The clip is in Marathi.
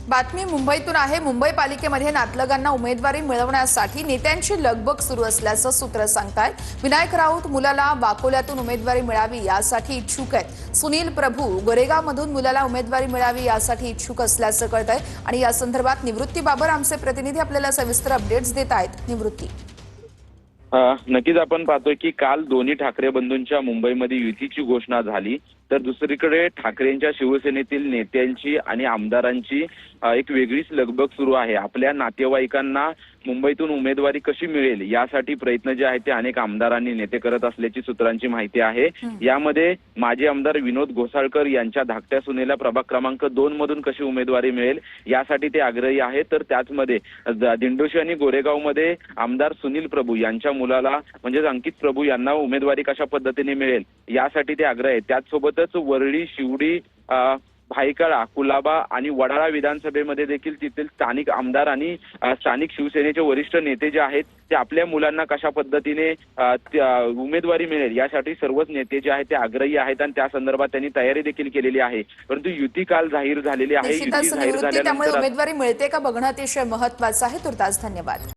बातमी मुंबईतून आहे। मुंबई पालिकेमध्ये नातलगांना उमेदवारी मिळवण्यासाठी नेत्यांची लगबग सुरू असल्याचं सूत्र सांगतायत। विनायक राऊत मुलाला वाकोल्यातून उमेदवारी मिळावी यासाठी इच्छुक आहेत। सुनील प्रभू गोरेगावमधून मुलाला उमेदवारी मिळावी यासाठी इच्छुक असल्याचं कळतंय आणि या संदर्भात निवृत्ती बाबर आमचे प्रतिनिधी आपल्याला सविस्तर अपडेट्स देत आहेत। निवृत्ती, नक्कीच आपण पाहतोय की काल दोन्ही ठाकरे बंधूंच्या मुंबईमध्ये युतीची घोषणा झाली, तर दुसरीकडे ठाकरेंच्या शिवसेनेतील नेत्यांची आणि आमदारांची एक वेगळीच लगबग सुरू आहे। आपल्या नातेवाईकांना मुंबईतून उमेदवारी कशी मिळेल यासाठी प्रयत्न जे आहेत ते अनेक आमदारांनी नेते करत असल्याची सूत्रांची माहिती आहे। यामध्ये माजी आमदार विनोद घोसाळकर यांच्या धाकट्या सुनेला प्रभाग क्रमांक 2 मधून कशी उमेदवारी मिळेल यासाठी ते आग्रही आहेत। तर त्याचमध्ये दिंडोशी आणि गोरेगावमध्ये आमदार सुनील प्रभू यांच्या मुलाला म्हणजे अंकित प्रभू यांना उमेदवारी कशा पद्धतीने मिळेल यासाठी ते आग्रही आहेत। त्याचसोबतच वरळी, शिवडी, भायखळा, कुलाबा आणि वडाळा विधानसभेमध्ये देखील तिथील स्थानिक आमदार आणि स्थानिक शिवसेनेचे वरिष्ठ नेते जे आहेत ते आपल्या मुलांना कशा पद्धतीने उमेदवारी मिळेल यासाठी सर्वच नेते जे आहेत ते आग्रही आहेत आणि त्या संदर्भात त्यांनी तयारी देखील केलेली आहे। परंतु युती काल जाहीर झालेली आहे। युती जाहीर झाल्यानंतर उमेदवारी मिळते का बघणं अतिशय महत्त्वाचं आहे। तुर्तास धन्यवाद।